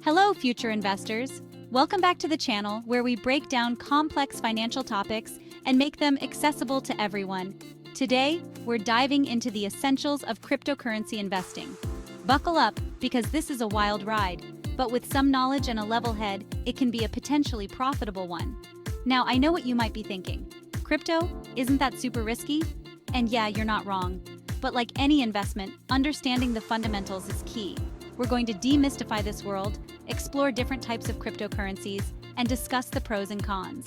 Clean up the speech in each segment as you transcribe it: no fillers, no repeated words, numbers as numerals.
Hello, future investors. Welcome back to the channel where we break down complex financial topics and make them accessible to everyone. Today, we're diving into the essentials of cryptocurrency investing. Buckle up, because this is a wild ride, but with some knowledge and a level head, it can be a potentially profitable one. Now, I know what you might be thinking. Crypto, isn't that super risky? And yeah, you're not wrong. But like any investment, understanding the fundamentals is key. We're going to demystify this world, explore different types of cryptocurrencies, and discuss the pros and cons.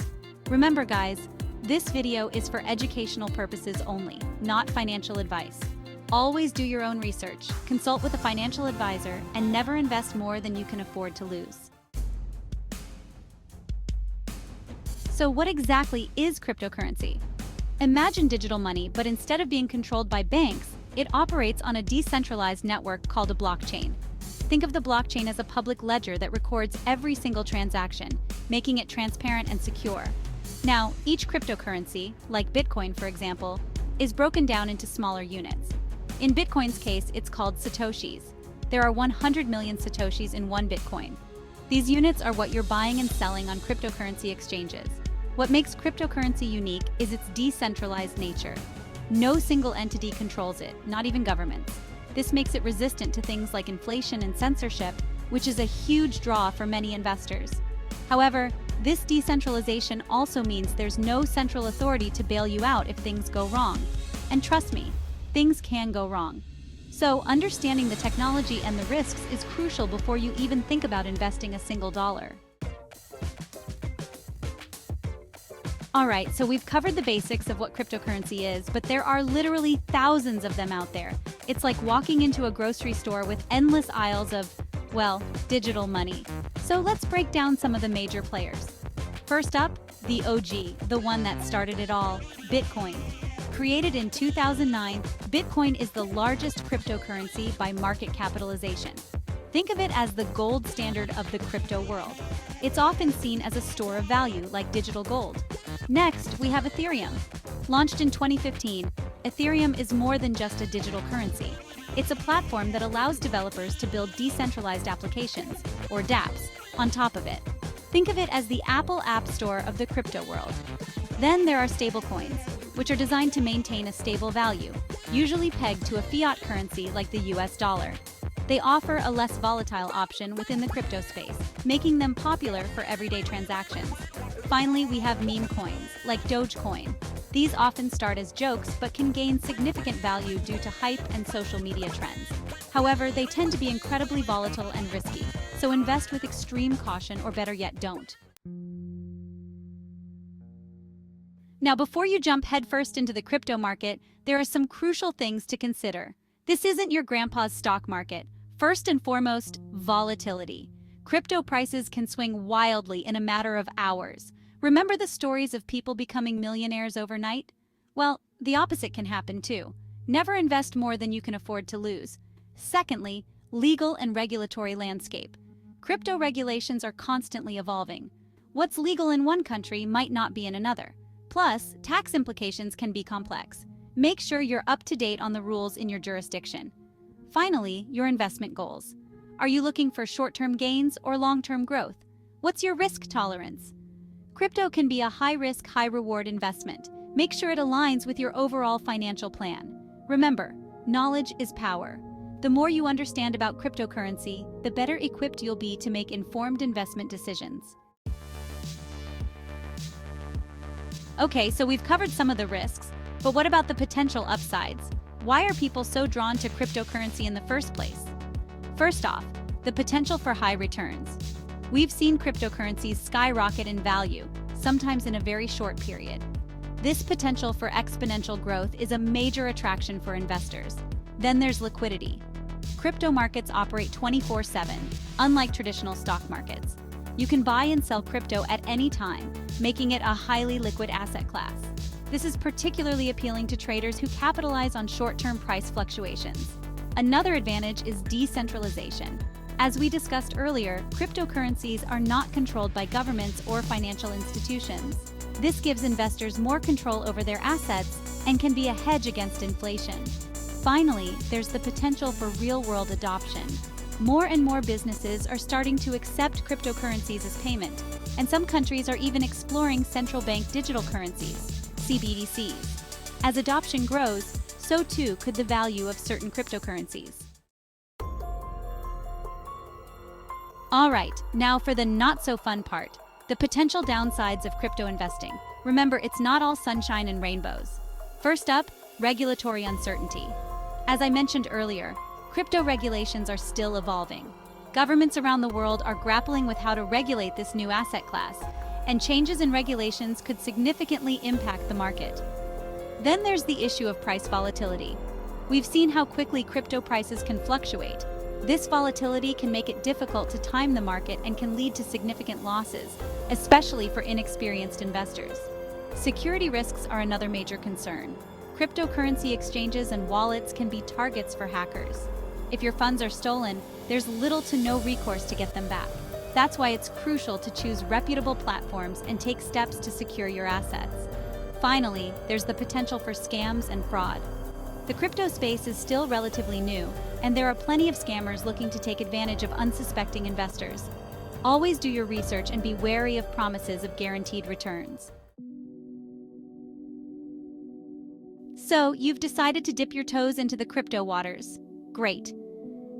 Remember guys, this video is for educational purposes only, not financial advice. Always do your own research, consult with a financial advisor, and never invest more than you can afford to lose. So what exactly is cryptocurrency? Imagine digital money, but instead of being controlled by banks, it operates on a decentralized network called a blockchain. Think of the blockchain as a public ledger that records every single transaction, making it transparent and secure. Now, each cryptocurrency, like Bitcoin for example, is broken down into smaller units. In Bitcoin's case, it's called Satoshis. There are 100 million Satoshis in one Bitcoin. These units are what you're buying and selling on cryptocurrency exchanges. What makes cryptocurrency unique is its decentralized nature. No single entity controls it, not even governments. This makes it resistant to things like inflation and censorship, which is a huge draw for many investors. However, this decentralization also means there's no central authority to bail you out if things go wrong. And trust me, things can go wrong. So, understanding the technology and the risks is crucial before you even think about investing a single dollar. Alright, so we've covered the basics of what cryptocurrency is, but there are literally thousands of them out there. It's like walking into a grocery store with endless aisles of, well, digital money. So let's break down some of the major players. First up, the OG, the one that started it all, Bitcoin. Created in 2009, Bitcoin is the largest cryptocurrency by market capitalization. Think of it as the gold standard of the crypto world. It's often seen as a store of value, like digital gold. Next, we have Ethereum. Launched in 2015, Ethereum is more than just a digital currency. It's a platform that allows developers to build decentralized applications, or dApps, on top of it. Think of it as the Apple App Store of the crypto world. Then there are stablecoins, which are designed to maintain a stable value, usually pegged to a fiat currency like the US dollar. They offer a less volatile option within the crypto space, making them popular for everyday transactions. Finally, we have meme coins, like Dogecoin. These often start as jokes, but can gain significant value due to hype and social media trends. However, they tend to be incredibly volatile and risky, so invest with extreme caution, or better yet, don't. Now, before you jump headfirst into the crypto market, there are some crucial things to consider. This isn't your grandpa's stock market. First and foremost, volatility. Crypto prices can swing wildly in a matter of hours. Remember the stories of people becoming millionaires overnight? Well, the opposite can happen too. Never invest more than you can afford to lose. Secondly, legal and regulatory landscape. Crypto regulations are constantly evolving. What's legal in one country might not be in another. Plus, tax implications can be complex. Make sure you're up to date on the rules in your jurisdiction. Finally, your investment goals. Are you looking for short-term gains or long-term growth? What's your risk tolerance? Crypto can be a high-risk, high-reward investment. Make sure it aligns with your overall financial plan. Remember, knowledge is power. The more you understand about cryptocurrency, the better equipped you'll be to make informed investment decisions. Okay, so we've covered some of the risks, but what about the potential upsides? Why are people so drawn to cryptocurrency in the first place? First off, the potential for high returns. We've seen cryptocurrencies skyrocket in value, sometimes in a very short period. This potential for exponential growth is a major attraction for investors. Then there's liquidity. Crypto markets operate 24/7, unlike traditional stock markets. You can buy and sell crypto at any time, making it a highly liquid asset class. This is particularly appealing to traders who capitalize on short-term price fluctuations. Another advantage is decentralization. As we discussed earlier, cryptocurrencies are not controlled by governments or financial institutions. This gives investors more control over their assets and can be a hedge against inflation. Finally, there's the potential for real-world adoption. More and more businesses are starting to accept cryptocurrencies as payment, and some countries are even exploring central bank digital currencies, CBDCs. As adoption grows, so too could the value of certain cryptocurrencies. All right, now for the not-so-fun part, the potential downsides of crypto investing. Remember, it's not all sunshine and rainbows. First up, regulatory uncertainty. As I mentioned earlier, crypto regulations are still evolving. Governments around the world are grappling with how to regulate this new asset class, and changes in regulations could significantly impact the market. Then there's the issue of price volatility. We've seen how quickly crypto prices can fluctuate. This volatility can make it difficult to time the market and can lead to significant losses, especially for inexperienced investors. Security risks are another major concern. Cryptocurrency exchanges and wallets can be targets for hackers. If your funds are stolen, there's little to no recourse to get them back. That's why it's crucial to choose reputable platforms and take steps to secure your assets. Finally, there's the potential for scams and fraud. The crypto space is still relatively new, and there are plenty of scammers looking to take advantage of unsuspecting investors. Always do your research and be wary of promises of guaranteed returns. So, you've decided to dip your toes into the crypto waters. Great.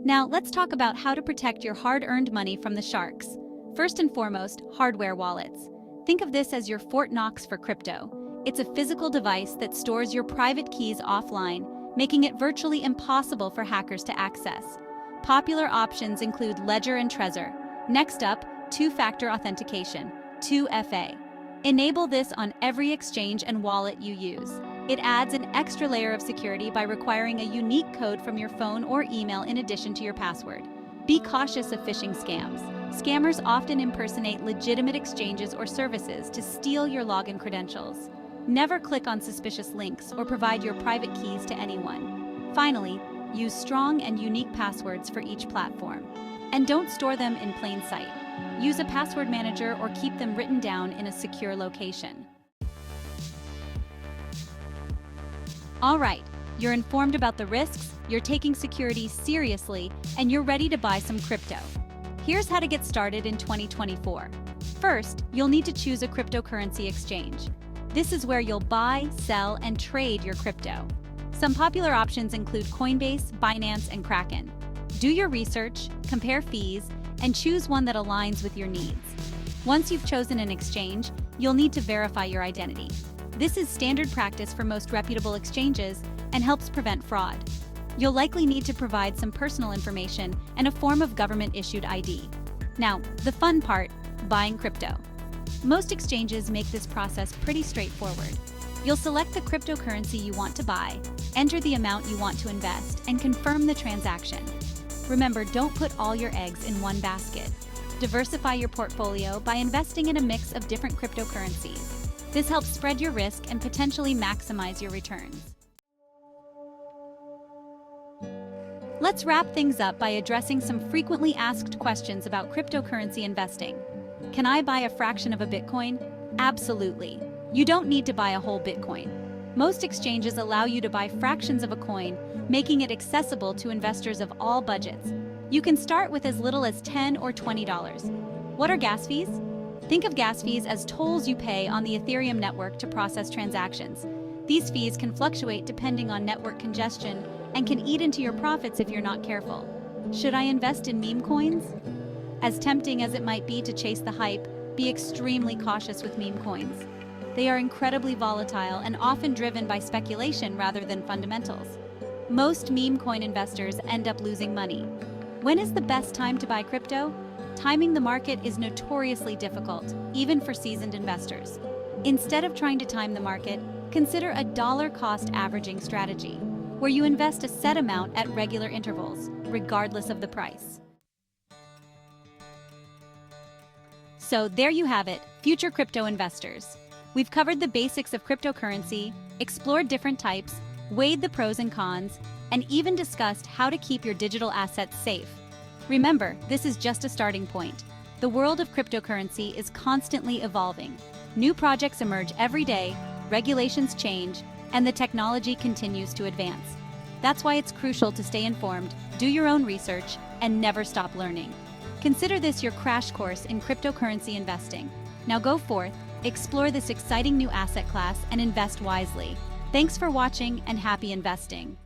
Now, let's talk about how to protect your hard-earned money from the sharks. First and foremost, hardware wallets. Think of this as your Fort Knox for crypto. It's a physical device that stores your private keys offline, making it virtually impossible for hackers to access. Popular options include Ledger and Trezor. Next up, two-factor authentication, 2FA. Enable this on every exchange and wallet you use. It adds an extra layer of security by requiring a unique code from your phone or email in addition to your password. Be cautious of phishing scams. Scammers often impersonate legitimate exchanges or services to steal your login credentials. Never click on suspicious links or provide your private keys to anyone. Finally, use strong and unique passwords for each platform. And don't store them in plain sight. Use a password manager or keep them written down in a secure location. All right, you're informed about the risks, you're taking security seriously, and you're ready to buy some crypto. Here's how to get started in 2024. First, you'll need to choose a cryptocurrency exchange. This is where you'll buy, sell, and trade your crypto. Some popular options include Coinbase, Binance, and Kraken. Do your research, compare fees, and choose one that aligns with your needs. Once you've chosen an exchange, you'll need to verify your identity. This is standard practice for most reputable exchanges and helps prevent fraud. You'll likely need to provide some personal information and a form of government-issued ID. Now, the fun part, buying crypto. Most exchanges make this process pretty straightforward. You'll select the cryptocurrency you want to buy, enter the amount you want to invest, and confirm the transaction. Remember, don't put all your eggs in one basket. Diversify your portfolio by investing in a mix of different cryptocurrencies. This helps spread your risk and potentially maximize your returns. Let's wrap things up by addressing some frequently asked questions about cryptocurrency investing. Can I buy a fraction of a Bitcoin? Absolutely. You don't need to buy a whole Bitcoin. Most exchanges allow you to buy fractions of a coin, making it accessible to investors of all budgets. You can start with as little as $10 or $20. What are gas fees? Think of gas fees as tolls you pay on the Ethereum network to process transactions. These fees can fluctuate depending on network congestion and can eat into your profits if you're not careful. Should I invest in meme coins? As tempting as it might be to chase the hype, be extremely cautious with meme coins. They are incredibly volatile and often driven by speculation rather than fundamentals. Most meme coin investors end up losing money. When is the best time to buy crypto? Timing the market is notoriously difficult, even for seasoned investors. Instead of trying to time the market, consider a dollar-cost averaging strategy, where you invest a set amount at regular intervals, regardless of the price. So there you have it, future crypto investors. We've covered the basics of cryptocurrency, explored different types, weighed the pros and cons, and even discussed how to keep your digital assets safe. Remember, this is just a starting point. The world of cryptocurrency is constantly evolving. New projects emerge every day, regulations change, and the technology continues to advance. That's why it's crucial to stay informed, do your own research, and never stop learning. Consider this your crash course in cryptocurrency investing. Now go forth, explore this exciting new asset class, and invest wisely. Thanks for watching and happy investing.